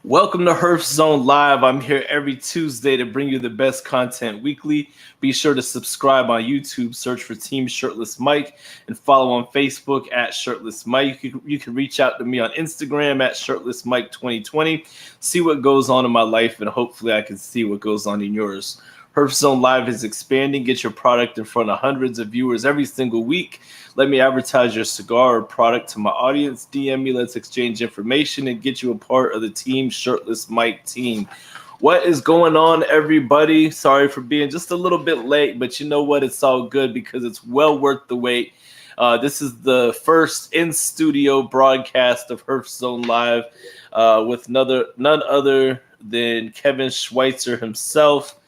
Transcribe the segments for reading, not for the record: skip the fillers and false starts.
Welcome to Herf Zone Live. I'm here every Tuesday to bring you the best content weekly. Be sure to subscribe on YouTube, search for Team Shirtless Mike, and follow on Facebook at Shirtless Mike. You can reach out to me on Instagram at Shirtless Mike 2020. See what goes on in my life, and hopefully I can see what goes on in yours. Herf Zone Live is expanding. Get your product in front of hundreds of viewers every single week. Let me advertise your cigar or product to my audience. DM me, let's exchange information, and get you a part of the Team Shirtless Mike team. What is going on, everybody? Sorry for being just a little bit late, but you know what? It's all good because it's well worth the wait. This is the first in-studio broadcast of Herf Zone Live with none other than Kevin Schweitzer himself.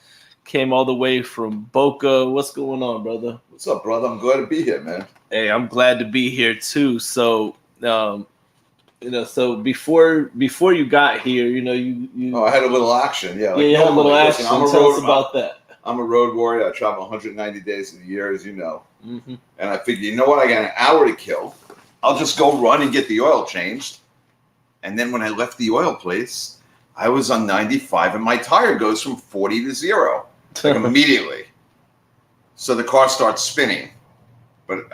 Came all the way from Boca. What's going on, brother? What's up, brother? I'm glad to be here, man. Hey, I'm glad to be here too. So, so before you got here, you I had a little action. Yeah, you had a little action. Tell us about that. I'm a road warrior. I travel 190 days of the year, as you know. Mm-hmm. And I figured, you know what? I got an hour to kill. I'll just go run and get the oil changed. And then when I left the oil place, I was on 95, and my tire goes from 40 to 0. Like immediately. So the car starts spinning. But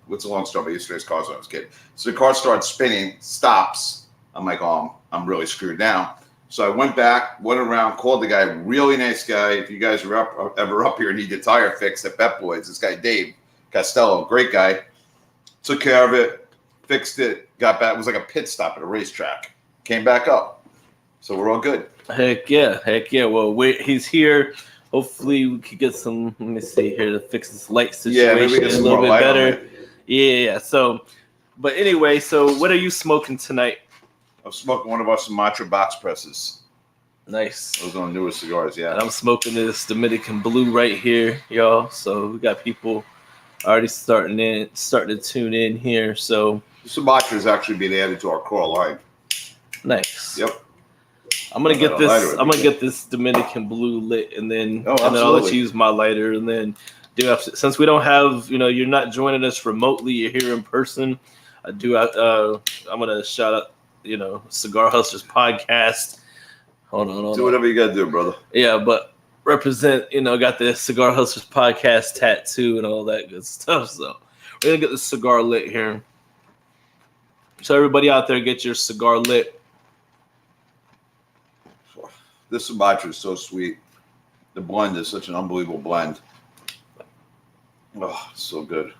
what's a long story? I used to race cars when I was a kid. So the car starts spinning, stops. I'm like, oh, I'm really screwed now. So I went back, went around, called the guy, really nice guy. If you guys are ever up here and need your tire fixed at Pep Boys, this guy, Dave Costello, great guy. Took care of it, fixed it, got back. It was like a pit stop at a racetrack. Came back up. So we're all good. Heck yeah. Well, he's here. Hopefully we could get some, let me see here, to fix this light situation a little bit better. Yeah. So, but anyway, so what are you smoking tonight? I'm smoking one of our Sumatra box presses. Nice. Those are Nomos Cigars, yeah. And I'm smoking this Dominican blue right here, y'all. So we got people already starting to tune in here. So Sumatra is actually being added to our core line. Nice. Yep. I'm gonna get this Dominican blue lit, and then I'll let you use my lighter, and then since we don't have, you're not joining us remotely, you're here in person. I'm gonna shout out, Cigar Hustlers podcast. Hold on. Do whatever you gotta do, brother. Yeah, but represent, got the Cigar Hustlers podcast tattoo and all that good stuff. So we're gonna get the cigar lit here. So everybody out there, get your cigar lit. This Sumatra is so sweet. The blend is such an unbelievable blend. Oh, so good.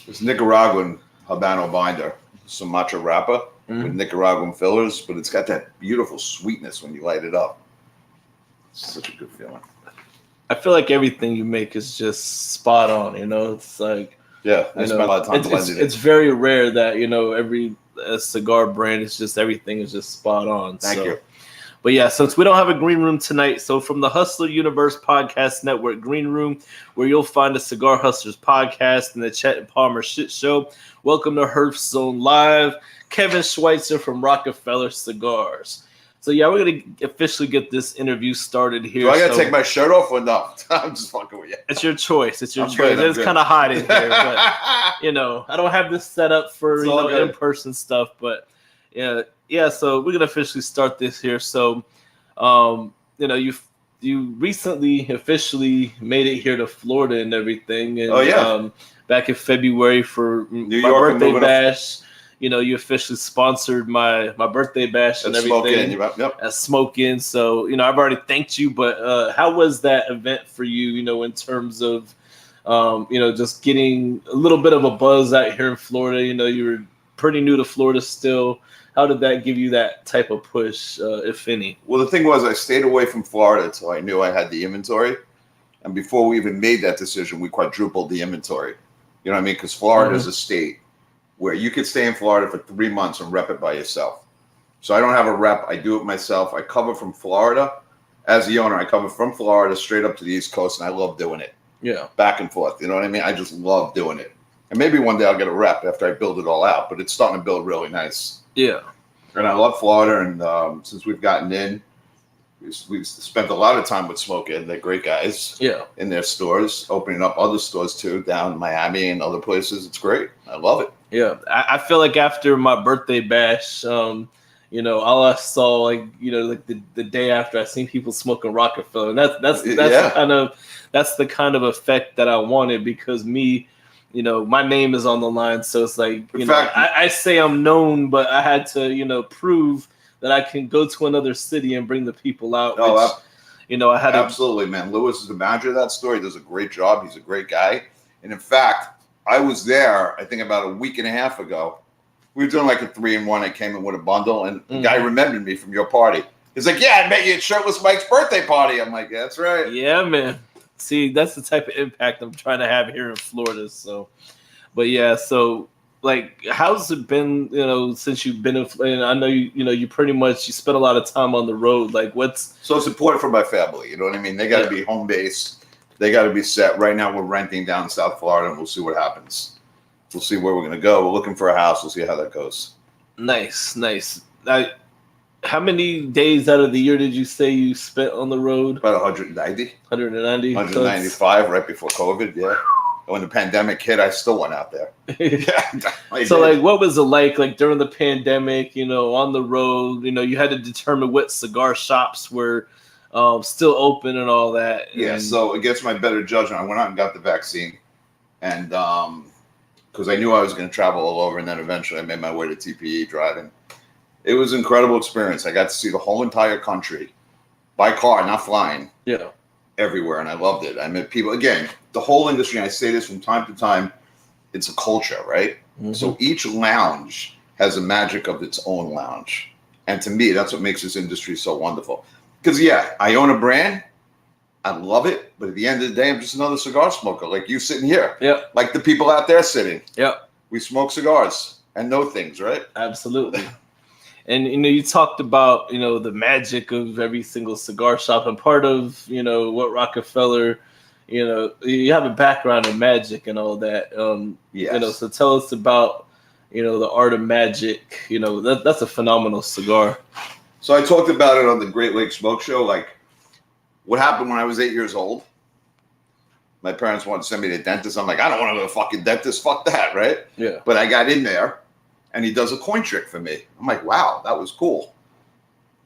It's Nicaraguan Habano binder, Sumatra wrapper with Nicaraguan fillers, but it's got that beautiful sweetness when you light it up. It's such a good feeling. I feel like everything you make is just spot on, It's like, yeah, I spent a lot of time blending it. It's very rare that, every cigar brand is just, everything is just spot on. Thank you. But yeah, since we don't have a green room tonight, so from the Hustler Universe Podcast Network Green Room, where you'll find the Cigar Hustlers podcast and the Chet and Palmer Shit Show, welcome to Herf Zone Live. Kevin Schweitzer from Rock A Fellar Cigars. So yeah, we're gonna officially get this interview started here. Do I gotta take my shirt off or no? I'm just fucking with you. It's your choice. It's choice. It's kind of hot in here, but I don't have this set up for in-person stuff, but yeah. So we're gonna officially start this here. So, you recently officially made it here to Florida and everything. And, back in February for my birthday bash. You officially sponsored my birthday bash and everything. At Smoke In. So, I've already thanked you, but how was that event for you, in terms of Just getting a little bit of a buzz out here in Florida. You were pretty new to Florida still. How did that give you that type of push, if any? Well, the thing was, I stayed away from Florida until I knew I had the inventory. And before we even made that decision, we quadrupled the inventory. You know what I mean? Because Florida is a state where you could stay in Florida for 3 months and rep it by yourself. So I don't have a rep. I do it myself. I cover from Florida. As the owner, I cover from Florida straight up to the East Coast, and I love doing it. Yeah. Back and forth. You know what I mean? I just love doing it. And maybe one day I'll get a rep after I build it all out, but it's starting to build really nice. Yeah. And I love Florida, and since we've gotten in, we've spent a lot of time with Smoke Inn. They're great guys. Yeah. In their stores, opening up other stores too, down in Miami and other places. It's great. I love it. Yeah. I feel like after my birthday bash, all I saw, the day after, I seen people smoking Rock A Fellar, and that's the kind of effect that I wanted, because my name is on the line, so it's like, I say I'm known, but I had to, prove that I can go to another city and bring the people out. I had absolutely, man. Lewis is the manager of that store. He does a great job. He's a great guy. And in fact, I was there, I think about a week and a half ago. We were doing like a 3-in-1. I came in with a bundle, and the guy remembered me from your party. He's like, "Yeah, I met you at Shirtless Mike's birthday party." I'm like, "Yeah, that's right." Yeah, man. See, that's the type of impact I'm trying to have here in Florida. So, but yeah, so how's it been, since you've been in, I know you pretty much, you spent a lot of time on the road. So it's important for my family. You know what I mean? They got to be home based. They got to be set. Right now we're renting down in South Florida, and we'll see what happens. We'll see where we're going to go. We're looking for a house. We'll see how that goes. Nice. How many days out of the year did you say you spent on the road? About 190. 190? 195 right before COVID, yeah. When the pandemic hit, I still went out there. So, what was it like during the pandemic, on the road? You had to determine what cigar shops were still open and all that. Yeah, so against my better judgment, I went out and got the vaccine. And because I knew I was going to travel all over, and then eventually I made my way to TPE driving. It was an incredible experience. I got to see the whole entire country by car, not flying. Yeah. Everywhere, and I loved it. I met people. Again, the whole industry, and I say this from time to time, it's a culture, right? Mm-hmm. So each lounge has a magic of its own lounge. And to me, that's what makes this industry so wonderful. Because, I own a brand. I love it. But at the end of the day, I'm just another cigar smoker, like you sitting here. Yeah. Like the people out there sitting. Yeah. We smoke cigars and know things, right? Absolutely. And, you talked about, the magic of every single cigar shop, and part of, what Rock A Fellar, you have a background in magic and all that. Yes. So tell us about, the art of magic. That's a phenomenal cigar. So I talked about it on the Great Lake Smoke Show. What happened when I was 8 years old? My parents wanted to send me to the dentist. I'm like, I don't want to go to a fucking dentist. Fuck that, right? Yeah. But I got in there. And he does a coin trick for me. I'm like, wow, that was cool.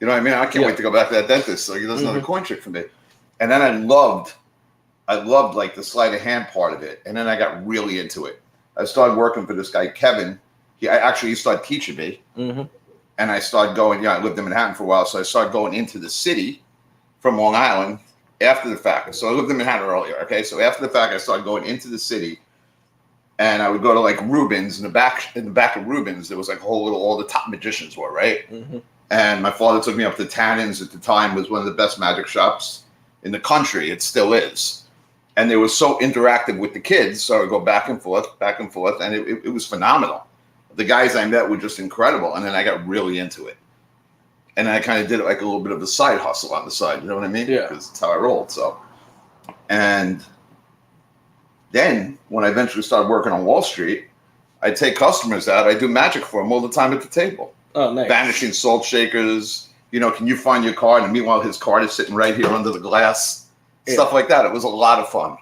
You know what I mean? I can't wait to go back to that dentist. So he does another coin trick for me. And then I loved the sleight of hand part of it. And then I got really into it. I started working for this guy, Kevin. He started teaching me. Mm-hmm. And I started going, I lived in Manhattan for a while. So I started going into the city from Long Island after the fact. So I lived in Manhattan earlier. Okay. So after the fact, I started going into the city. And I would go to Rubens in the back of Rubens. There was all the top magicians were, right? Mm-hmm. And my father took me up to Tannen's. At the time was one of the best magic shops in the country. It still is. And they were so interactive with the kids. So I would go back and forth. And it was phenomenal. The guys I met were just incredible. And then I got really into it. And I kind of did it like a little bit of a side hustle on the side. You know what I mean? Yeah. Because it's how I rolled. So, and then, when I eventually started working on Wall Street, I'd take customers out. I do magic for them all the time at the table. Oh, nice. Vanishing salt shakers. Can you find your card? And meanwhile, his card is sitting right here under the glass. Yeah. Stuff like that. It was a lot of fun.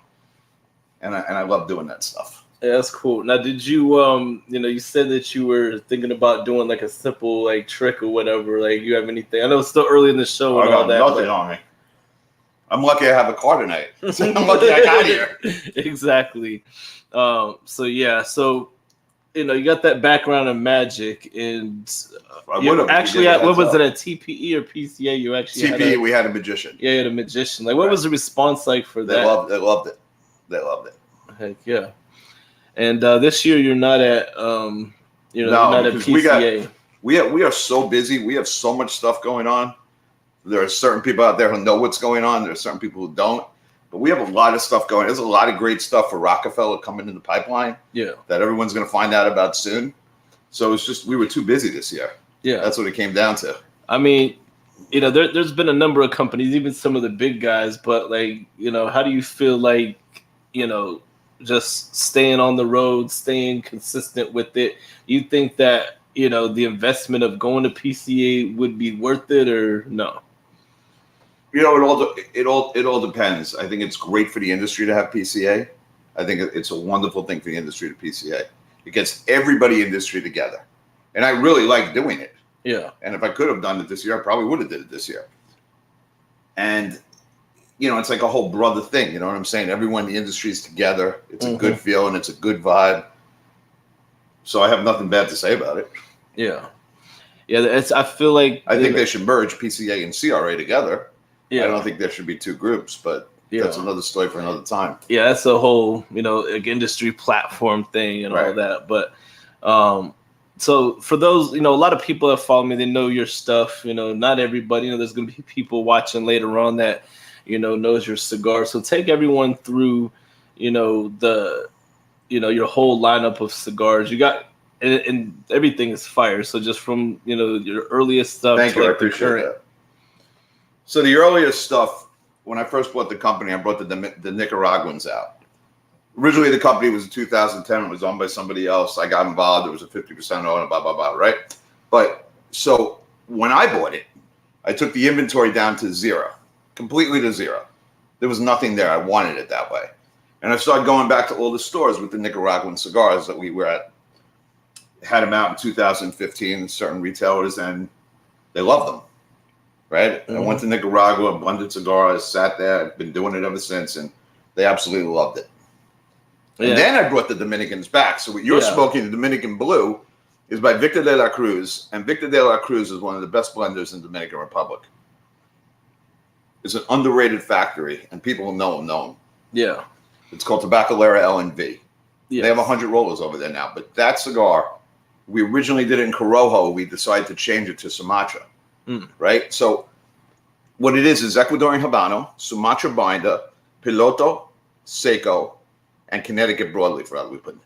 And I love doing that stuff. Yeah, that's cool. Now, did you, you said that you were thinking about doing a simple trick or whatever. You have anything? I know it's still early in the show and all that. Nothing on me. I'm lucky I have a car tonight. I'm lucky I got here. Exactly. So you got that background in magic, and actually, what was it, a TPE or PCA? You actually TPE. We had a magician. Yeah, you had a magician. What was the response like for that? They loved it. Heck yeah. And this year you're not at you're not at because PCA. we are so busy. We have so much stuff going on. There are certain people out there who know what's going on. There are certain people who don't. But we have a lot of stuff going. There's a lot of great stuff for Rock A Fellar coming in the pipeline. Yeah. That everyone's going to find out about soon. So it's just we were too busy this year. Yeah. That's what it came down to. I mean, there's been a number of companies, even some of the big guys, but like, how do you feel like, just staying on the road, staying consistent with it? You think that, the investment of going to PCA would be worth it or no? It all depends. I think it's great for the industry to have PCA. I think it's a wonderful thing for the industry to PCA. It gets everybody industry together. And I really like doing it. Yeah. And if I could have done it this year, I probably would have did it this year. And, it's like a whole brother thing. You know what I'm saying? Everyone in the industry is together. It's a good feeling. It's a good vibe. So I have nothing bad to say about it. Yeah. Yeah. I feel like. I think they should merge PCA and CRA together. Yeah. I don't think there should be two groups, but that's another story for another time. Yeah. That's a whole, like industry platform thing and all that. But, so for those, a lot of people that follow me, they know your stuff. Not everybody. There's going to be people watching later on that, knows your cigar. So take everyone through, the, your whole lineup of cigars. You got, and everything is fire. So just from, your earliest stuff. Thank you. I appreciate that. So the earliest stuff, when I first bought the company, I brought the Nicaraguans out. Originally, the company was in 2010. It was owned by somebody else. I got involved. It was a 50% owner, blah, blah, blah, right? But so when I bought it, I took the inventory down to zero, completely to zero. There was nothing there. I wanted it that way. And I started going back to all the stores with the Nicaraguan cigars that we were at. Had them out in 2015, certain retailers, and they loved them, right? I went to Nicaragua, blended cigars, sat there. I've been doing it ever since, and they absolutely loved it. And then I brought the Dominicans back. So what you're smoking, the Dominican Blue, is by Victor de la Cruz. And Victor de la Cruz is one of the best blenders in the Dominican Republic. It's an underrated factory, and people who know him. Yeah. It's called Tabacalera L&V. Yes. They have 100 rollers over there now. But that cigar, we originally did it in Criollo. We decided to change it to Sumatra, right? So what it is Ecuadorian Habano, Sumatra binder, Piloto, Seco, and Connecticut broadleaf rather we put.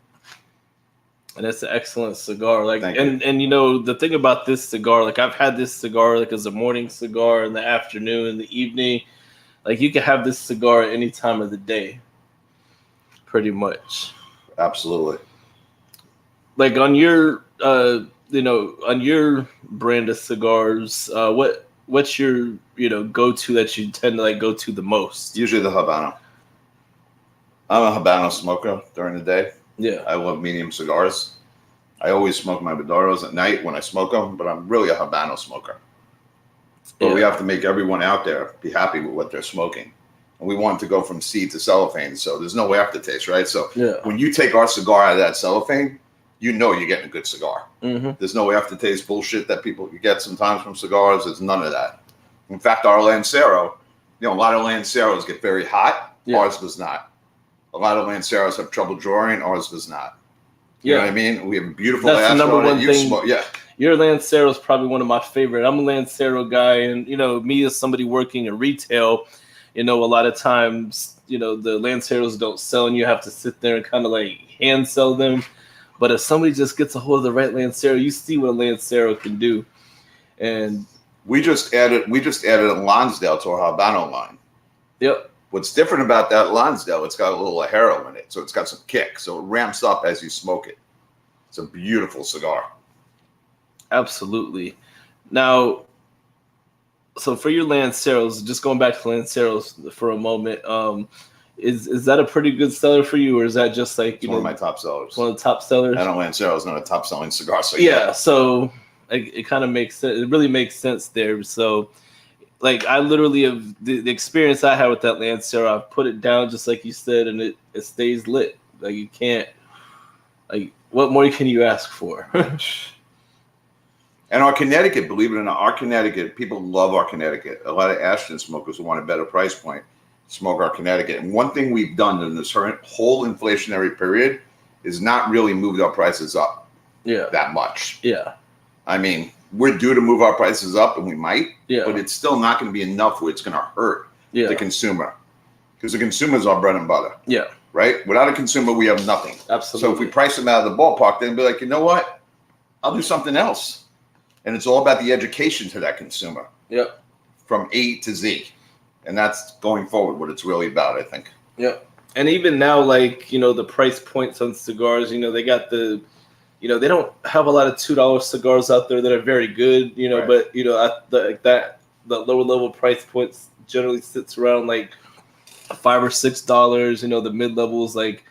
And it's an excellent cigar. And the thing about this cigar, I've had this cigar as a morning cigar, in the afternoon, in the evening. You can have this cigar at any time of the day, pretty much. Absolutely. On your on your brand of cigars, what's your go-to that you tend to go to the most? Usually the Habano. I'm a Habano smoker during the day. Yeah. I love medium cigars. I always smoke my Maduros at night when I smoke them, but I'm really a Habano smoker. But we have to make everyone out there be happy with what they're smoking. And we want to go from seed to cellophane, so there's no aftertaste, right? So when you take our cigar out of that cellophane, you're getting a good cigar. There's no aftertaste bullshit that you get sometimes from cigars. There's none of that. In fact, our Lancero, a lot of Lanceros get very hot. Ours does not. A lot of Lanceros have trouble drawing. Ours does not. You know what I mean? We have a beautiful That's the number one thing. Yeah. Your Lancero is probably one of my favorite. I'm a Lancero guy, and me as somebody working in retail, a lot of times, the Lanceros don't sell, and you have to sit there and kind of hand sell them. But if somebody just gets a hold of the right Lancero, you see what a Lancero can do. And we just added a Lonsdale to our Habano line. Yep. What's different about that Lonsdale, it's got a little Ajero in it, so it's got some kick, so it ramps up as you smoke it. It's a beautiful cigar. Absolutely. Now, so for your Lanceros, just going back to Lanceros for a moment, is that a pretty good seller for you, or is that just one of my top sellers? One of the top sellers. I know Lancero is not a top selling cigar. So so it kind of makes sense. It really makes sense there. So, I literally have the experience I had with that Lancero. I've put it down just like you said, and it stays lit. You can't. What more can you ask for? And our Connecticut, believe it or not, people love our Connecticut. A lot of Ashton smokers who want a better price point. smoke Connecticut. And one thing we've done in this whole inflationary period is not really moved our prices up that much. Yeah. I mean, we're due to move our prices up, and we might, Yeah. but it's still not going to be enough where it's going to hurt the consumer, because the consumer is our bread and butter. Yeah. Right? Without a consumer, we have nothing. Absolutely. So if we price them out of the ballpark, they'll be like, you know what? I'll do something else. And it's all about the education to that consumer. Yep. From A to Z. And that's going forward what it's really about, I think. Yep. And even now, like, you know, the price points on cigars, you know, they got the, you know, they don't have a lot of $2 cigars out there that are very good, you know, but, you know, the lower level price points generally sits around like $5 or $6. You know, the mid levels like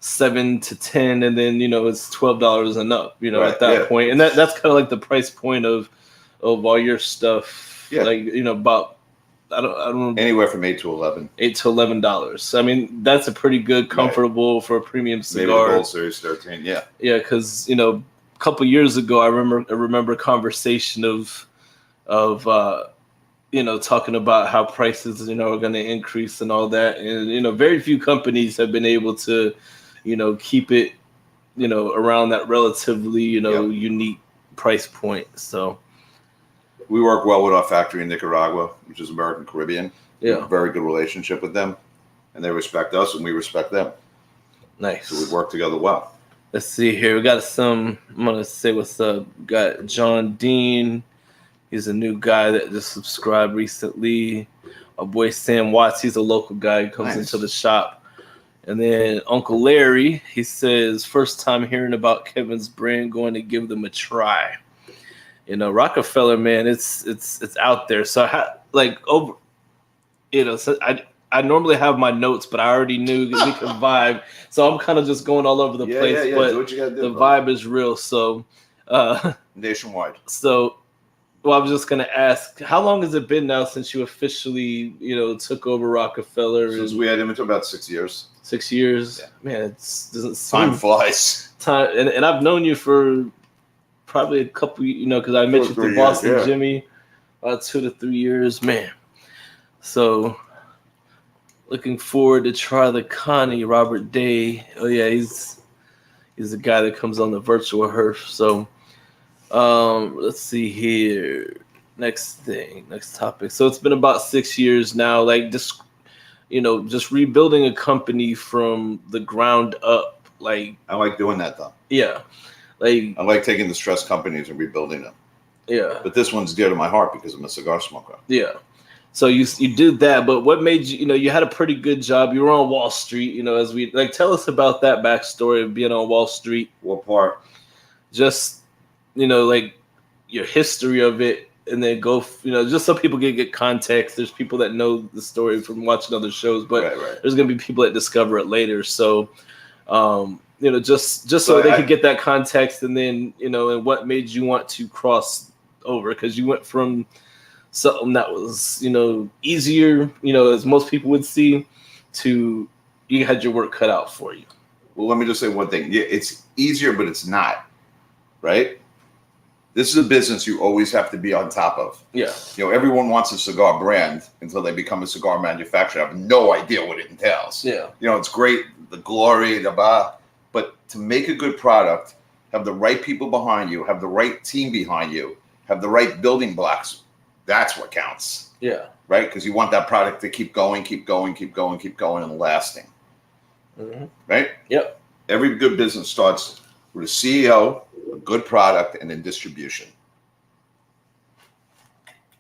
$7 to $10, and then, you know, it's $12 and up, you know, at that point. And that's kind of like the price point of all your stuff. Yeah. Like, you know, about I don't know, anywhere from $8 to $11. $8 to $11. I mean, that's a pretty good, comfortable for a premium cigar. Maybe the Gold Series 13, yeah. Yeah, because, you know, a couple years ago, I remember a conversation of you know, talking about how prices, you know, are going to increase and all that, and, you know, very few companies have been able to, you know, keep it, you know, around that relatively, you know, unique price point. So we work well with our factory in Nicaragua, which is American Caribbean. Yeah. We have a very good relationship with them, and they respect us and we respect them. Nice. So we work together well. Let's see here. We got I'm going to say what's up. We got John Dean. He's a new guy that just subscribed recently. Our boy Sam Watts, he's a local guy who comes into the shop. And then Uncle Larry, he says, first time hearing about Kevin's brand, going to give them a try. You know, Rock A Fellar, man, it's out there. So you know, so I normally have my notes, but I already knew that we could vibe. So I'm kind of just going all over the place. Yeah. But do what you gotta do, the vibe is real. So nationwide. So I was just gonna ask, how long has it been now since you officially, you know, took over Rock A Fellar? Since we had inventory, about 6 years. 6 years? Yeah. Man, it doesn't seem time flies. And I've known you for probably a couple, you know, because I met you through Boston Jimmy, about 2 to 3 years, man. So looking forward to try the Connie, Robert Day. Oh yeah, he's the guy that comes on the virtual Herf. So let's see here. Next topic. So it's been about 6 years now, like just, you know, just rebuilding a company from the ground up. Like, I like doing that though. Yeah. Like, I like taking distressed companies and rebuilding them. Yeah. But this one's dear to my heart because I'm a cigar smoker. Yeah. So you did that, but what made you, you know, you had a pretty good job. You were on Wall Street, you know, as we, like, tell us about that backstory of being on Wall Street. What part? Just, you know, like your history of it, and then go, you know, just so people can get context. There's people that know the story from watching other shows, but there's going to be people that discover it later. So, you know, just so they could get that context, and then, you know, and what made you want to cross over, because you went from something that was, you know, easier, you know, as most people would see, to you had your work cut out for you. Well, let me just say one thing. Yeah, it's easier, but it's not, right? This is a business you always have to be on top of. Yeah. You know, everyone wants a cigar brand until they become a cigar manufacturer. I have no idea what it entails. Yeah. You know, it's great, the glory, the blah, but to make a good product, have the right people behind you, have the right team behind you, have the right building blocks, that's what counts. Yeah. Right? Because you want that product to keep going, and lasting. Mm-hmm. Right? Yep. Every good business starts with a CEO, a good product, and then distribution.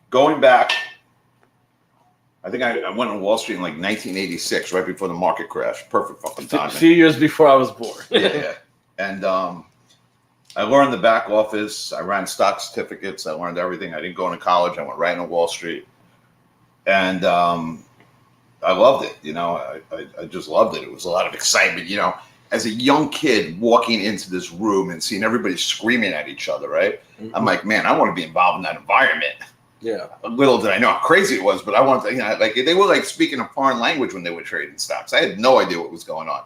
Going back, I think I went on Wall Street in like 1986, right before the market crash. Perfect fucking timing. A few years before I was born. Yeah. And I learned the back office. I ran stock certificates. I learned everything. I didn't go into college. I went right into Wall Street. And I loved it. You know, I just loved it. It was a lot of excitement, you know. As a young kid walking into this room and seeing everybody screaming at each other, right? Mm-hmm. I'm like, man, I want to be involved in that environment. Yeah. Little did I know how crazy it was, but I wanted to, you know, like they were like speaking a foreign language when they were trading stocks. I had no idea what was going on.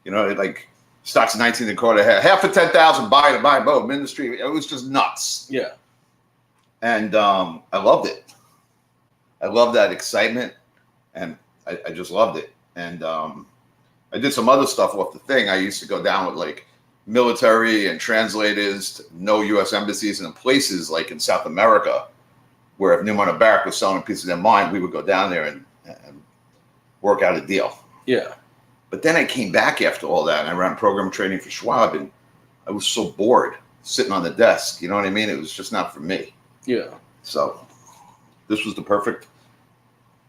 You know, like stocks 19 and a quarter, half of 10,000, buy to buy, boom, industry. It was just nuts. Yeah. And I loved it. I loved that excitement. And I just loved it. And I did some other stuff off the thing. I used to go down with like military and translators to no U.S. embassies and places like in South America, where if Newman and Barrack was selling a piece of their mind, we would go down there and work out a deal. Yeah. But then I came back after all that, and I ran program training for Schwab, and I was so bored sitting on the desk. You know what I mean? It was just not for me. Yeah. So this was the perfect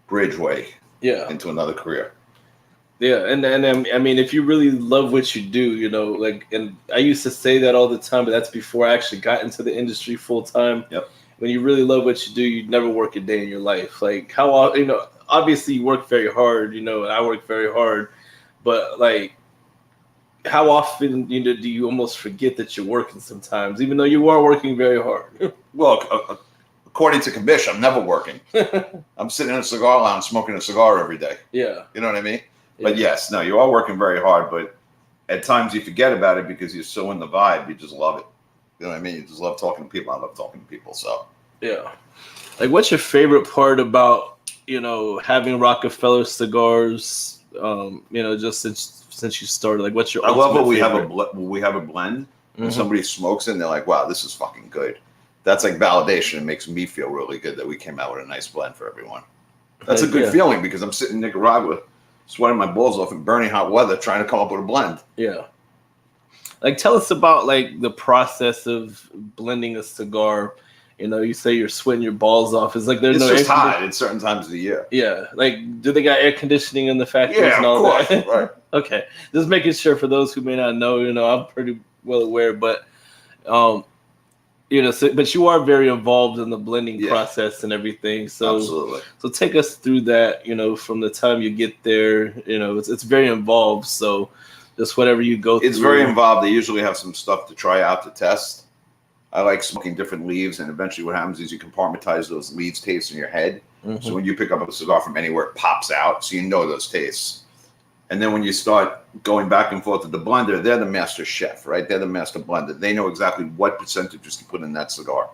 bridgeway into another career. Yeah, and I mean, if you really love what you do, you know, like, and I used to say that all the time, but that's before I actually got into the industry full time. Yep. When you really love what you do, you'd never work a day in your life. Like, how, you know, obviously you work very hard, you know, and I work very hard, but like, how often, you know, do you almost forget that you're working sometimes, even though you are working very hard? Well, according to Kabish, I'm never working. I'm sitting in a cigar lounge smoking a cigar every day. Yeah. You know what I mean? Yeah. But yes, no, you are working very hard, but at times you forget about it because you're so in the vibe. You just love it. You know what I mean? You just love talking to people. I love talking to people. So yeah. Like, what's your favorite part about, you know, having Rock A Fellar Cigars? You know, just since you started, like, what's your? I love when we favorite? have a blend and somebody smokes it and they're like, "Wow, this is fucking good." That's like validation. It makes me feel really good that we came out with a nice blend for everyone. That's a good feeling because I'm sitting in Nicaragua, sweating my balls off in burning hot weather, trying to come up with a blend. Yeah. Like, tell us about like the process of blending a cigar. You know, you say you're sweating your balls off. It's like there's it's no just hot at certain times of the year. Yeah. Like, do they got air conditioning in the factories and all that? That? Right. Okay. Just making sure for those who may not know, you know, I'm pretty well aware, but you know, so, but you are very involved in the blending process and everything. So, absolutely. So take us through that, you know, from the time you get there, you know, it's very involved. So just whatever you go through. It's very involved. They usually have some stuff to try out to test. I like smoking different leaves, and eventually what happens is you compartmentize those leaves tastes in your head. So when you pick up a cigar from anywhere, it pops out, so you know those tastes. And then when you start going back and forth with the blender, they're the master chef, right? They're the master blender. They know exactly what percentages to put in that cigar,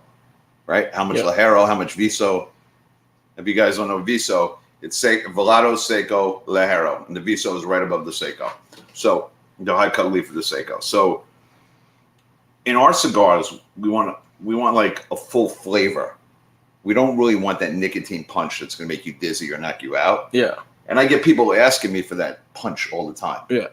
right? How much Ligero, how much Viso. If you guys don't know Viso, it's Velado, Seco, Ligero, and the Viso is right above the Seco. So the high cut leaf of the Seco. So in our cigars, we want like a full flavor. We don't really want that nicotine punch that's going to make you dizzy or knock you out. Yeah. And I get people asking me for that punch all the time. Yeah.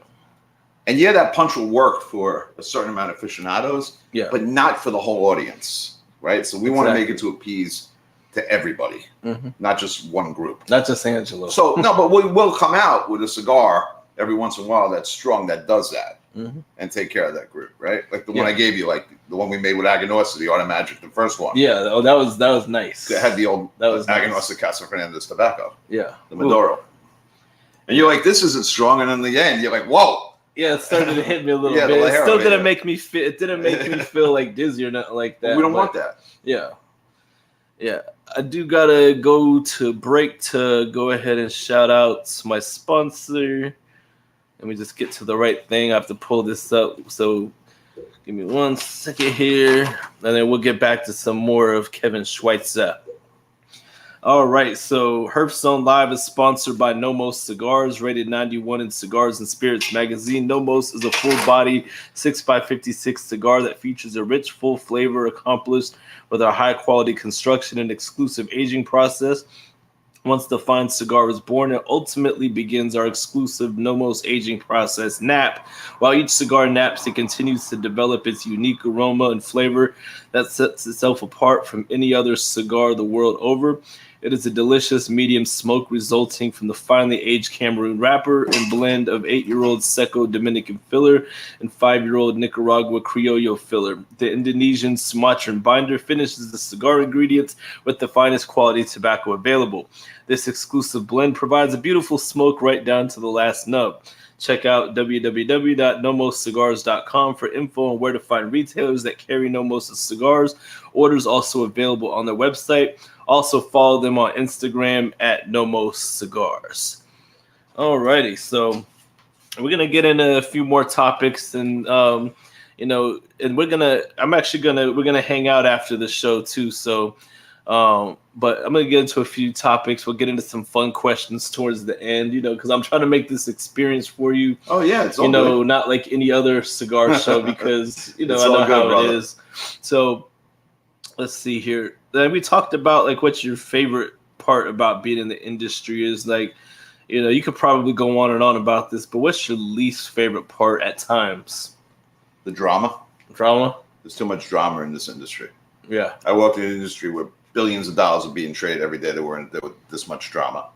And that punch will work for a certain amount of aficionados, but not for the whole audience, right? So we want to make it to appease to everybody, not just one group. Not just Angelo. So, no, but we will come out with a cigar every once in a while that's strong, that does that, and take care of that group, right? Like the one I gave you, like the one we made with Aganorsa, the Automagic, the first one. Yeah, oh, that was nice. It had the old Aganorsa Casa Fernandez tobacco. Yeah. The Maduro. Ooh. And you're like, this isn't strong, and in the end, you're like, whoa. Yeah, it started to hit me a little bit. It still didn't make me feel. It didn't make me feel like dizzy or nothing like that. We don't want that. Yeah, yeah. I do gotta go to break to go ahead and shout out my sponsor. Let me just get to the right thing. I have to pull this up. So, give me 1 second here, and then we'll get back to some more of Kevin Schweitzer. All right, so Herf Zone Live is sponsored by Nomos Cigars, rated 91 in Cigars and Spirits magazine. Nomos is a full-body 6x56 cigar that features a rich, full flavor accomplished with our high-quality construction and exclusive aging process. Once the fine cigar is born, it ultimately begins our exclusive Nomos Aging Process nap. While each cigar naps, it continues to develop its unique aroma and flavor that sets itself apart from any other cigar the world over. It is a delicious medium smoke resulting from the finely aged Cameroon wrapper and blend of 8-year-old seco Dominican filler and 5-year-old Nicaragua criollo filler. The Indonesian Sumatran binder finishes the cigar ingredients with the finest quality tobacco available. This exclusive blend provides a beautiful smoke right down to the last nub. Check out www.nomoscigars.com for info on where to find retailers that carry Nomos cigars. Orders also available on their website. Also follow them on Instagram at Nomos Cigars. Alrighty, so we're gonna get into a few more topics, and you know, and we're gonna hang out after the show too. So But I'm gonna get into a few topics. We'll get into some fun questions towards the end, because I'm trying to make this experience for you. Oh yeah, it's all good. Not like any other cigar show because I It's know all good, how brother. it is. So let's see here. Then we talked about like what your favorite part about being in the industry is. Like, you could probably go on and on about this, but what's your least favorite part at times? The drama. Drama? There's too much drama in this industry. Yeah. I worked in an industry where billions of dollars are being traded every day. There was this much drama.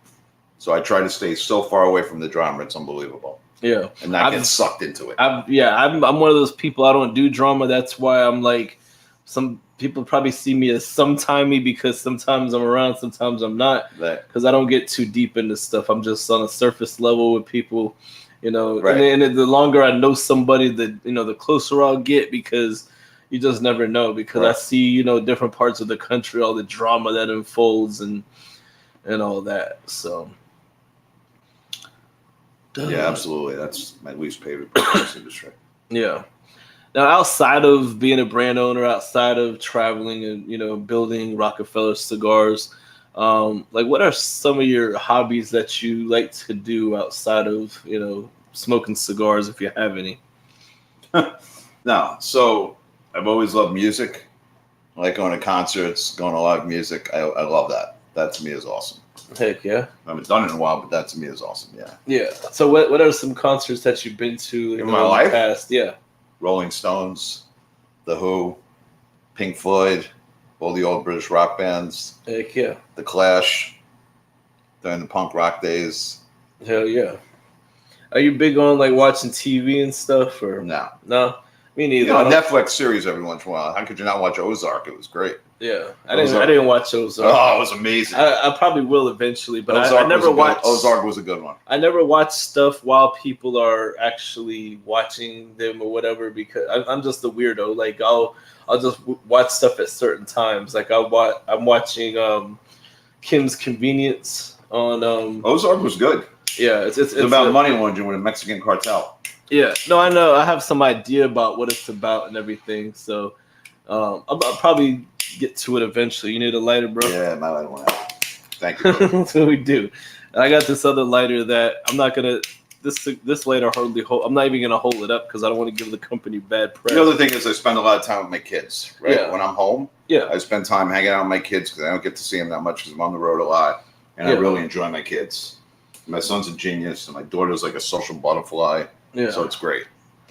So I try to stay so far away from the drama. It's unbelievable. Yeah. And not get sucked into it. I'm one of those people. I don't do drama. That's why I'm like, some people probably see me as sometimey because sometimes I'm around, sometimes I'm not. Because I don't get too deep into stuff. I'm just on a surface level with people, Right. And the longer I know somebody, the closer I'll get because you just never know. Because right. I see, different parts of the country, all the drama that unfolds and all that. So. Yeah, absolutely. That's my least favorite part of this industry. Yeah. Now, outside of being a brand owner, outside of traveling and building Rock A Fellar Cigars, like what are some of your hobbies that you like to do outside of smoking cigars, if you have any? No, so I've always loved music. I like going to concerts, going to live music. I love that. That to me is awesome. Heck yeah. I haven't done it in a while, but that to me is awesome. Yeah. Yeah. So what are some concerts that you've been to in my life? Past? Yeah. Rolling Stones, The Who, Pink Floyd, all the old British rock bands. Heck yeah. The Clash, during the punk rock days. Hell yeah. Are you big on like watching TV and stuff or no? No, me neither. Netflix series every once in a while. How could you not watch Ozark? It was great. Yeah, I didn't watch Ozark. Oh, it was amazing. I probably will eventually, but Ozark I never watched. Ozark was a good one. I never watch stuff while people are actually watching them or whatever because I'm just a weirdo. Like I'll just watch stuff at certain times. Like I'm watching Kim's Convenience on. Ozark was good. Yeah, it's about money laundering with a Mexican cartel. Yeah, no, I know. I have some idea about what it's about and everything. So I'll probably get to it eventually. You need a lighter, bro? Yeah, my lighter went out. Thank you. That's what we do. And I got this other lighter that I'm not gonna. This lighter hardly hold. I'm not even gonna hold it up because I don't want to give the company bad press. The other thing is I spend a lot of time with my kids. Right yeah. When I'm home, yeah, I spend time hanging out with my kids because I don't get to see them that much because I'm on the road a lot, and I really enjoy my kids. My son's a genius, and my daughter's like a social butterfly. Yeah, so it's great.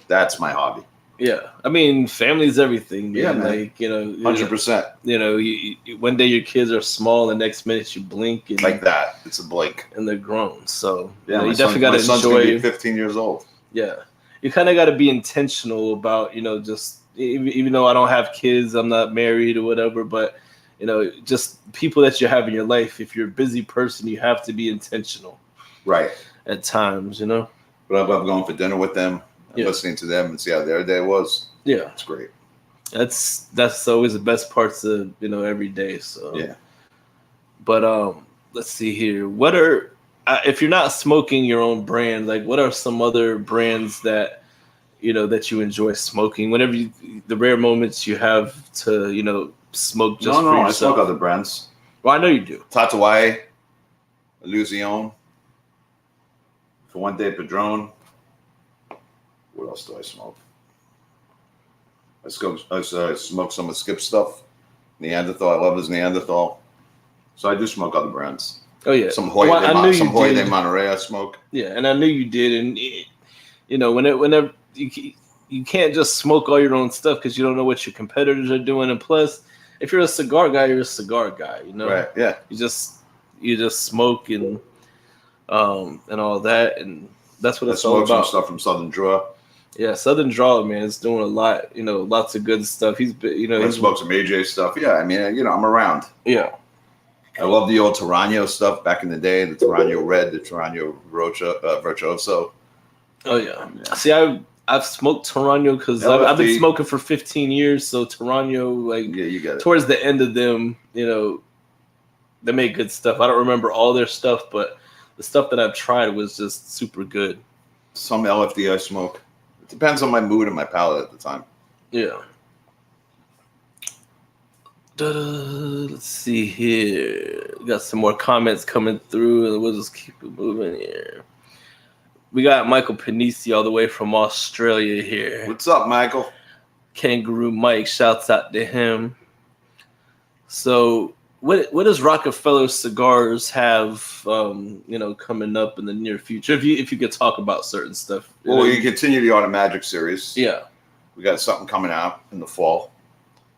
That's my hobby. Yeah, I mean, family's everything. Man. Yeah, man. Like 100%. One day your kids are small, the next minute you blink, and like that. It's a blink, and they're grown. So yeah, you definitely got to enjoy. My son's gonna be 15 years old. Yeah, you kind of got to be intentional about just even though I don't have kids, I'm not married or whatever, but just people that you have in your life. If you're a busy person, you have to be intentional. Right. At times, But I love going for dinner with them, and listening to them, and see how their day was. Yeah, it's great. That's always the best parts of every day. So yeah. But let's see here. What are if you're not smoking your own brand, like what are some other brands that that you enjoy smoking? Whenever the rare moments you have to smoke just for yourself. I smoke other brands. Well, I know you do. Tatuaje, Illusion. For one day, Padron. What else do I smoke? I smoke some of Skip stuff. Neanderthal. I love his Neanderthal. So I do smoke other brands. Oh yeah, some Hoy de Monterey I smoke. Yeah, and I knew you did, and whenever you can't just smoke all your own stuff because you don't know what your competitors are doing, and plus, if you're a cigar guy, you're a cigar guy. Right? Yeah. You just smoke and all that, and that's what it's all about. Some stuff from Southern Draw. Yeah, Southern Draw, man, is doing a lot. Lots of good stuff. He's been, I smoke some AJ stuff. Yeah, I mean, I'm around. Yeah. I love the old Tarano stuff back in the day. The Tarano Red, the Tarano Virtuoso. Oh yeah. See, I've smoked Tarano because I've been smoking for 15 years. So Tarano, like, yeah, you got it. Towards the end of them, they make good stuff. I don't remember all their stuff, but the stuff that I've tried was just super good. Some LFD I smoke. It depends on my mood and my palate at the time. Yeah. Let's see here. We got some more comments coming through, and we'll just keep it moving here. We got Michael Panisi all the way from Australia here. What's up, Michael? Kangaroo Mike, shouts out to him. So, what does Rock A Fellar Cigars have, coming up in the near future? If you could talk about certain stuff. Well, we can continue the Automagic series. Yeah, we got something coming out in the fall,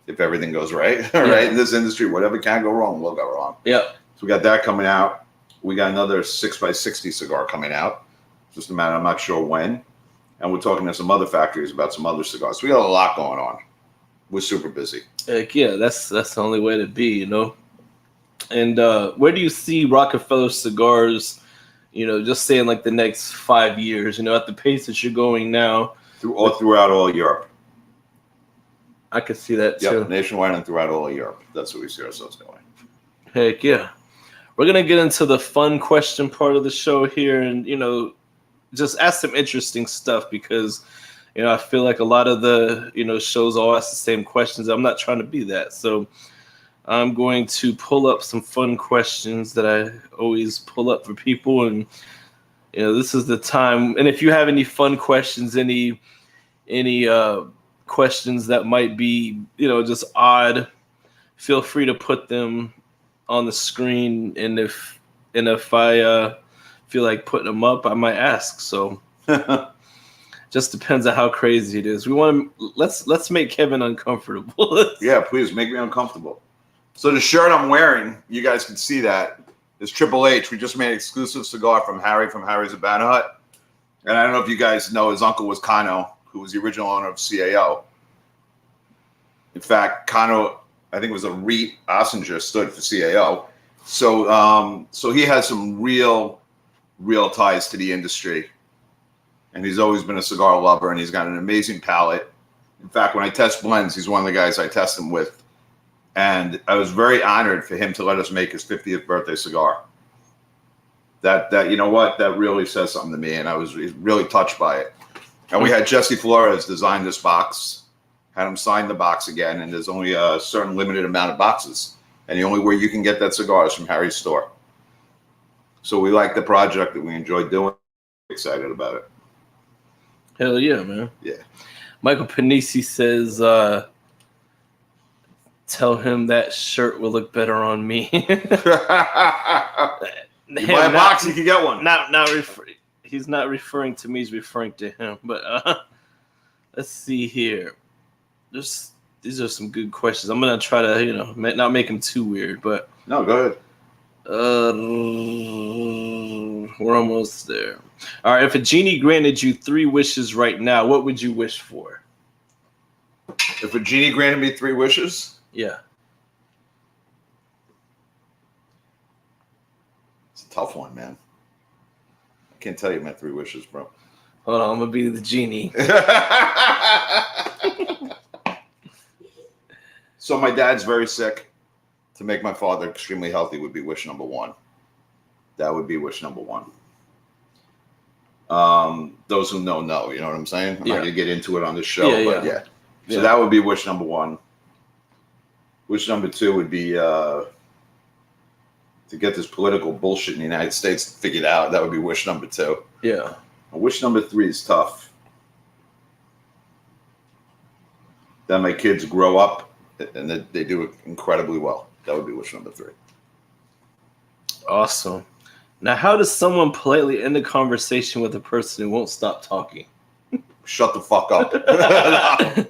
if everything goes right. Right, in this industry, whatever can go wrong will go wrong. Yeah. So we got that coming out. We got another 6x60 cigar coming out. Just a matter, I'm not sure when. And we're talking to some other factories about some other cigars. So we got a lot going on. We're super busy. Heck yeah, that's the only way to be, And where do you see Rock A Fellar Cigars, just saying like the next 5 years, at the pace that you're going now? Throughout all Europe. I could see that too. Yep, nationwide and throughout all Europe. That's where we see ourselves going. Heck yeah. We're going to get into the fun question part of the show here and, just ask some interesting stuff because, I feel like a lot of the, shows all ask the same questions. I'm not trying to be that. So I'm going to pull up some fun questions that I always pull up for people. And, this is the time. And if you have any fun questions, any questions that might be, just odd, feel free to put them on the screen. And if I feel like putting them up, I might ask. So just depends on how crazy it is. We want to let's make Kevin uncomfortable. Yeah, please make me uncomfortable. So the shirt I'm wearing, you guys can see that, is Triple H. We just made an exclusive cigar from Harry's Habana Hut. And I don't know if you guys know, his uncle was Kano, who was the original owner of CAO. In fact, Kano, I think it was a Reet Ossinger, stood for CAO. So he has some real ties to the industry. And he's always been a cigar lover, and he's got an amazing palate. In fact, when I test blends, he's one of the guys I test them with. And I was very honored for him to let us make his 50th birthday cigar. That really says something to me, and I was really touched by it. And we had Jesse Flores design this box, had him sign the box again, and there's only a certain limited amount of boxes. And the only way you can get that cigar is from Harry's store. So we like the project, that we enjoyed doing. Excited about it. Hell yeah, man. Yeah. Michael Panisi says, tell him that shirt will look better on me. You buy a box, you can get one. He's not referring to me, he's referring to him. But let's see here. These are some good questions. I'm going to try to, not make them too weird, but. No, go ahead. We're almost there. All right, if a genie granted you 3 wishes right now, what would you wish for? If a genie granted me 3 wishes? Yeah. It's a tough one, man. I can't tell you my 3 wishes, bro. Hold on, I'm going to be the genie. So my dad's very sick. To make my father extremely healthy would be wish number 1. That would be wish number 1. Those who know, you know what I'm saying? I'm not going to get into it on this show, but yeah. So that would be wish number 1. Wish number 2 would be to get this political bullshit in the United States figured out. That would be wish number 2. Yeah. And wish number 3 is tough. That my kids grow up and that they do it incredibly well. That would be wish number 3. Awesome. Now, how does someone politely end a conversation with a person who won't stop talking? Shut the fuck up.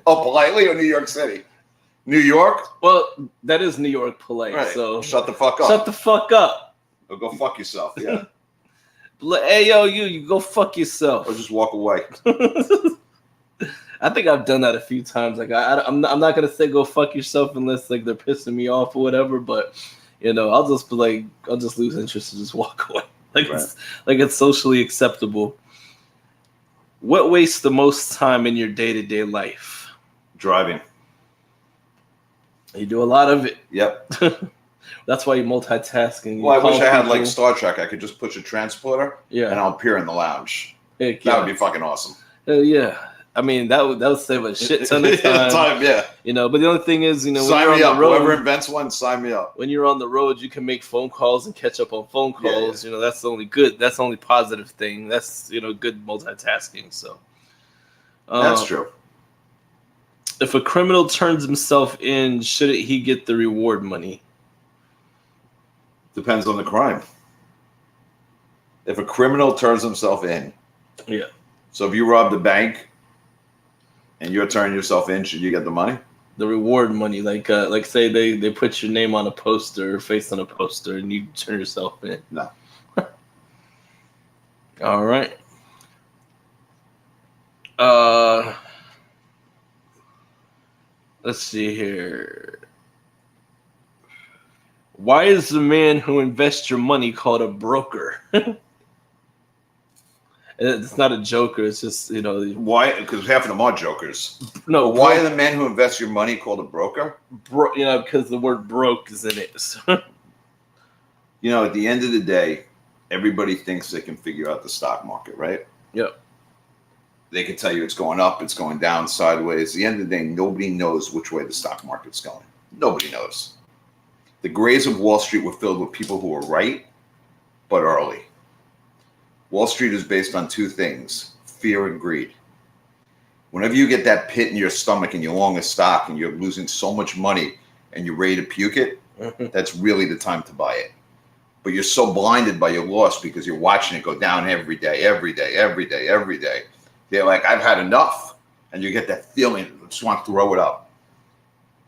Oh, politely or New York City? New York? Well, that is New York polite. Right. So shut the fuck up. Shut the fuck up. Or go fuck yourself. Yeah. Hey, yo, you go fuck yourself. Or just walk away. I think I've done that a few times. Like I'm not gonna say go fuck yourself unless like they're pissing me off or whatever. But I'll just lose interest and just walk away. It's socially acceptable. What wastes the most time in your day-to-day life? Driving. You do a lot of it. Yep. That's why you're multitasking. Well, I wish I had like Star Trek. I could just push a transporter. Yeah. And I'll appear in the lounge. Heck That would be fucking awesome. Hell yeah. I mean, that would save a shit ton of time. Yeah. You know, but the only thing is, you know, Sign when me you're up. on the road, Whoever invents one, sign me up. when you're on the road, you can make phone calls and catch up on phone calls. You know, that's the only good. That's the only positive thing. That's, you know, good multitasking. So That's true. If a criminal turns himself in, shouldn't he get the reward money? Depends on the crime. If a criminal turns himself in, yeah. So if you robbed a bank and you're turning yourself in, should you get the money? The reward money, like say they put your name on a poster or face on a poster and you turn yourself in. No. All right. Let's see here. Why is the man who invests your money called a broker? It's not a joker. It's just, you know. Why? Because half of them are jokers. No. Why are the men who invest your money called a broker? You know, because the word broke is in it. You know, at the end of the day, everybody thinks they can figure out the stock market, right? Yep. They can tell you it's going up, it's going down, sideways. At the end of the day, nobody knows which way the stock market's going. Nobody knows. The grays of Wall Street were filled with people who were right, but early. Wall Street is based on two things, fear and greed. Whenever you get that pit in your stomach and you're long a stock and you're losing so much money and you're ready to puke it, that's really the time to buy it. But you're so blinded by your loss because you're watching it go down every day. They're like, I've had enough. And you get that feeling, you just want to throw it up.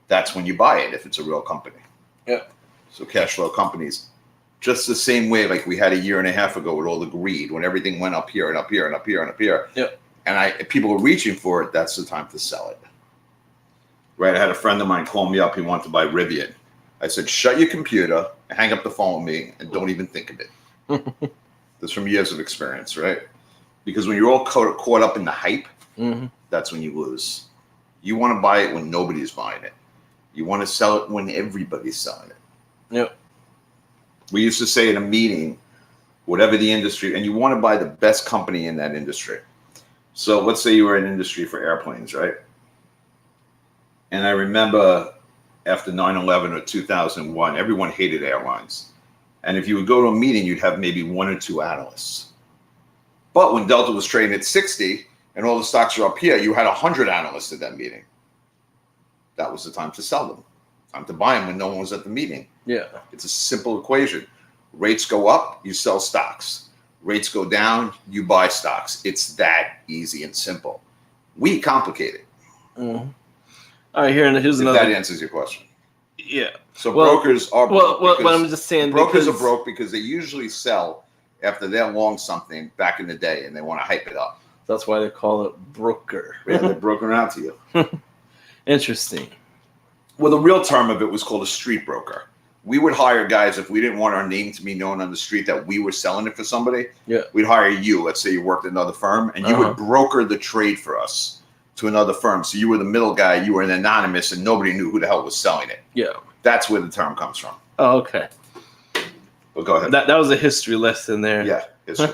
That's when you buy it if it's a real company. Yeah. So cash flow companies. Just the same way like we had a year and a half ago with all the greed, when everything went up here and up here and up here and up here. Yep. And people were reaching for it, that's the time to sell it. Right? I had a friend of mine call me up. He wanted to buy Rivian. I said, shut your computer, hang up the phone with me, and don't even think of it. That's from years of experience, right? Because when you're all caught up in the hype, that's when you lose. You want to buy it when nobody's buying it. You want to sell it when everybody's selling it. Yep. We used to say in a meeting, whatever the industry, and you want to buy the best company in that industry. So let's say you were in industry for airplanes, right? And I remember after 9/11 or 2001, everyone hated airlines. And if you would go to a meeting, you'd have maybe one or two analysts. But when Delta was trading at 60 and all the stocks are up here, you had 100 analysts at that meeting. That was the time to sell them. Time to buy them when no one was at the meeting. Yeah. It's a simple equation. Rates go up, you sell stocks. Rates go down, you buy stocks. It's that easy and simple. We complicate it. Mm-hmm. All right, here's another. That answers your question. Yeah. So brokers are broke. Well, I'm just saying. Brokers are broke because they usually sell after they're long something back in the day and they want to hype it up. That's why they call it broker. Yeah, they're brokering out to you. Interesting. Well, the real term of it was called a street broker. We would hire guys if we didn't want our name to be known on the street that we were selling it for somebody. Yeah. We'd hire you. Let's say you worked at another firm, and you would broker the trade for us to another firm. So you were the middle guy. You were an anonymous, and nobody knew who the hell was selling it. Yeah. That's where the term comes from. Oh, okay. But go ahead. That was a history lesson there. Yeah, history.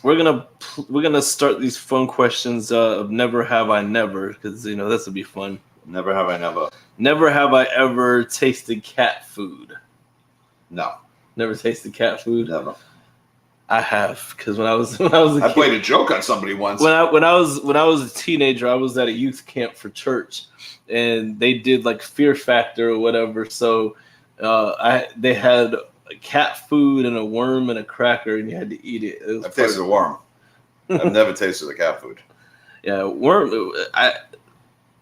We're gonna start these fun questions of never have I never, because this will be fun. Never have I never. Never have I ever tasted cat food. No. Never tasted cat food. Never. I have, because when I was a kid, I played a joke on somebody once. When I was a teenager, I was at a youth camp for church, and they did like Fear Factor or whatever. So they had cat food and a worm and a cracker, and you had to eat it. I've tasted a worm. I've never tasted the cat food. Yeah, worm. I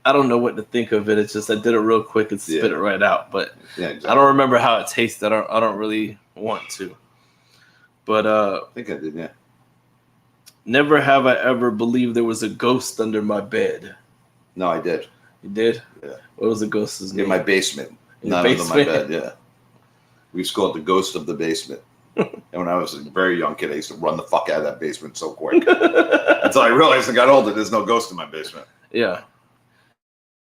don't know what to think of it. It's just I did it real quick and spit it right out. But exactly. I don't remember how it tasted. I don't really want to. But I think I did. Yeah. Never have I ever believed there was a ghost under my bed. No, I did. You did? Yeah. What was the ghost's name? In my basement. Not under my bed. Yeah. We used to call it the ghost of the basement. And when I was a very young kid, I used to run the fuck out of that basement so quick. Until I realized I got older, there's no ghost in my basement. Yeah.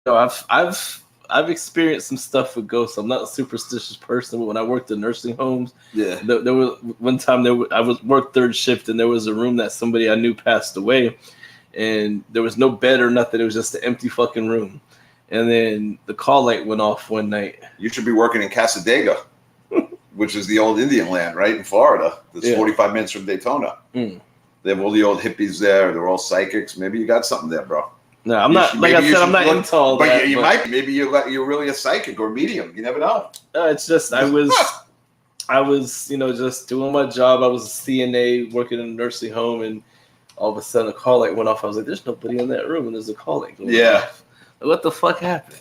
No, I've I've experienced some stuff with ghosts. I'm not a superstitious person, but when I worked in nursing homes, Yeah. there was one time I worked third shift, and there was a room that somebody I knew passed away, and there was no bed or nothing. It was just an empty fucking room. And then the call light went off one night. You should be working in Casadega, which is the old Indian land, right, in Florida. That's 45 minutes from Daytona. They have all the old hippies there. They're all psychics. Maybe you got something there, bro. No, I'm not. Like I said, I'm not into all that. But you might be. Maybe you're really a psychic or medium. You never know. It's just I was, just doing my job. I was a CNA working in a nursing home, and all of a sudden a call light went off. I was like, "There's nobody in that room," and there's a call light going off. What the fuck happened?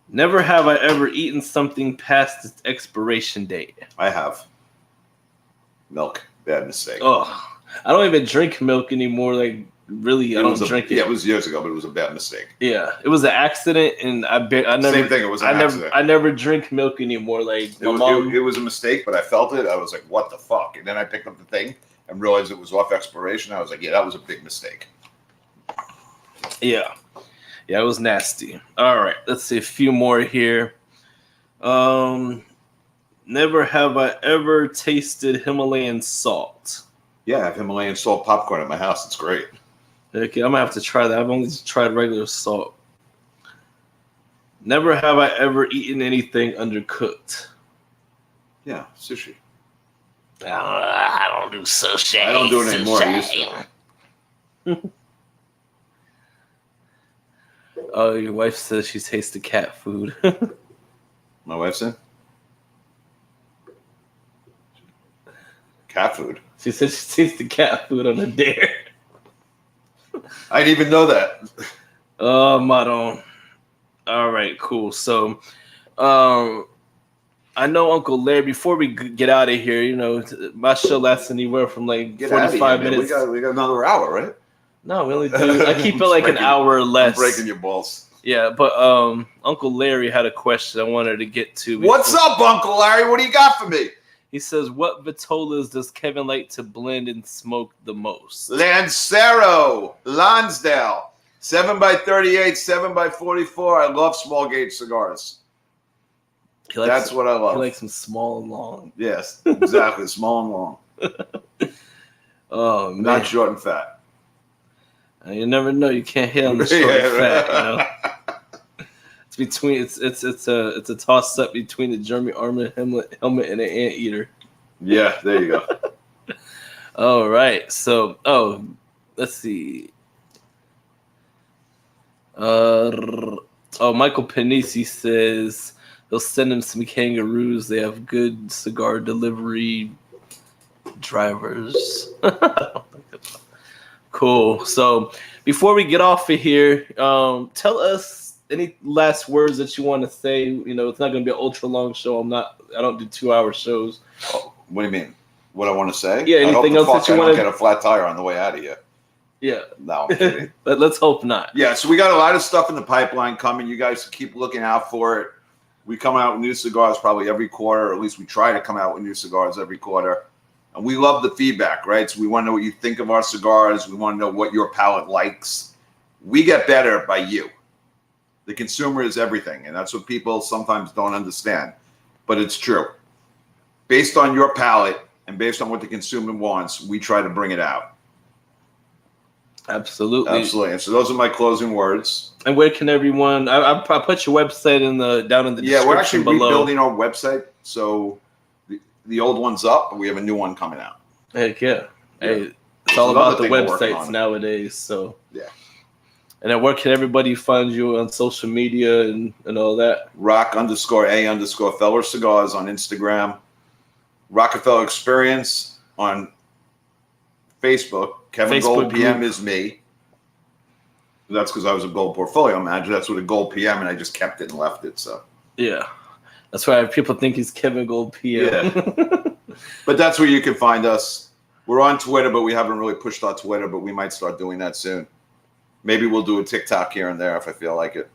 Never have I ever eaten something past its expiration date. I have. Milk. Bad mistake. Oh, I don't even drink milk anymore. Like, really, I don't drink it. Yeah, it was years ago, but it was a bad mistake. Yeah, it was an accident, and I never. Same thing. It was an accident. I never drink milk anymore. Like, it was a mistake, but I felt it. I was like, "What the fuck?" And then I picked up the thing and realized it was off expiration. I was like, "Yeah, that was a big mistake." Yeah, it was nasty. All right, let's see a few more here. Never have I ever tasted Himalayan salt. Yeah, I have Himalayan salt popcorn at my house. It's great. Okay, I'm gonna have to try that. I've only tried regular salt. Never have I ever eaten anything undercooked. Yeah, sushi. I don't do sushi. I don't do it anymore. I used to. Oh, your wife says she tasted cat food. My wife said? Cat food? She said she tasted cat food on a dare. I didn't even know that. Oh, Madon. All right, cool. So, I know Uncle Larry, before we get out of here, my show lasts anywhere from like 45 minutes. We got another hour, right? No, we only do. I keep it like an hour or less. I'm breaking your balls. Yeah, but Uncle Larry had a question I wanted to get to. What's up, Uncle Larry? What do you got for me? He says, what Vitolas does Kevin like to blend and smoke the most? Lancero, Lonsdale, 7x38, 7x44. I love small gauge cigars. That's what I love. He likes them small and long. Yes, exactly. Small and long. Oh, man. Not short and fat. You never know. You can't hit on the short and fat, It's between it's a toss up between the German armor helmet and an anteater. Yeah, there you go. All right. So, let's see. Michael Panisi says he'll send him some kangaroos. They have good cigar delivery drivers. Cool. So before we get off of here, tell us any last words that you want to say. It's not going to be an ultra long show. I don't do 2-hour shows. Oh, what do you mean? What I want to say? Yeah. Anything else that you want to get a flat tire on the way out of here? Yeah. No, I'm kidding. But let's hope not. Yeah. So we got a lot of stuff in the pipeline coming. You guys keep looking out for it. We come out with new cigars probably every quarter, or at least we try to come out with new cigars every quarter. And we love the feedback, right? So we want to know what you think of our cigars. We want to know what your palate likes. We get better by you. The consumer is everything, and that's what people sometimes don't understand. But it's true. Based on your palate and based on what the consumer wants, we try to bring it out. Absolutely. Absolutely. And so those are my closing words. And where can everyone? I put your website down in the description below. Yeah, we're actually rebuilding our website. So the old one's up, but we have a new one coming out. Heck yeah. Hey, it's all about the websites nowadays. So yeah. And then where can everybody find you on social media and all that? Rock_A_Fellar Cigars on Instagram. Rock A Fellar Experience on Facebook. Kevin Gold PM is me. That's because I was a gold portfolio manager. That's what a gold PM, and I just kept it and left it. So yeah, that's why people think he's Kevin Gold PM. Yeah. But that's where you can find us. We're on Twitter, but we haven't really pushed our Twitter, but we might start doing that soon. Maybe we'll do a TikTok here and there if I feel like it.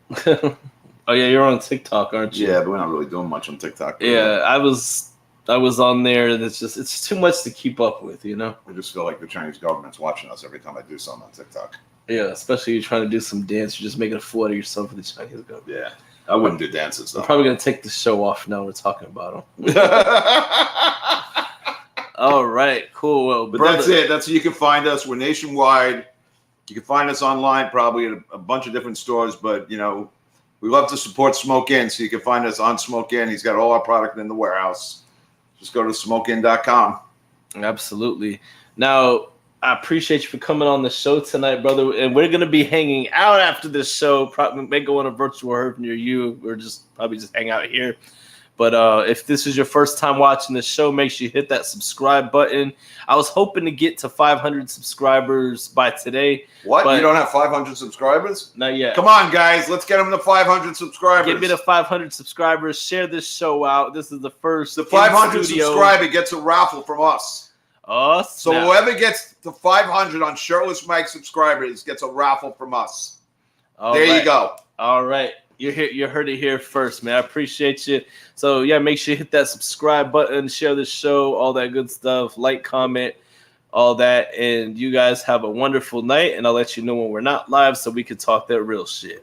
Oh yeah, you're on TikTok, aren't you? Yeah, but we're not really doing much on TikTok. Yeah, I was I was on there, and it's too much to keep up with, you know. I just feel like the Chinese government's watching us every time I do something on TikTok. Yeah, especially you're trying to do some dance, you're just making a fool out of yourself with the Chinese government. Yeah, I wouldn't do dances though. I'm probably gonna take the show off now. We're talking about them. All right, cool. Well, but that's it. That's you can find us. We're nationwide. You can find us online, probably at a bunch of different stores. But you know, we love to support Smoke Inn, so you can find us on Smoke Inn. He's got all our product in the warehouse. Just go to smokein.com. Absolutely. Now, I appreciate you for coming on the show tonight, brother. And we're gonna be hanging out after this show. Probably may go on a virtual Herf near you, or probably just hang out here. But if this is your first time watching the show, make sure you hit that subscribe button. I was hoping to get to 500 subscribers by today. What? You don't have 500 subscribers? Not yet. Come on, guys. Let's get them to 500 subscribers. Get me to 500 subscribers. Share this show out. This is the first. The 500 subscriber gets a raffle from us. Oh, so whoever gets to 500 on Shirtless Mike subscribers gets a raffle from us. There you go. All right. You heard it here first, man. I appreciate you. So, yeah, make sure you hit that subscribe button, share the show, all that good stuff, like, comment, all that. And you guys have a wonderful night, and I'll let you know when we're not live so we can talk that real shit.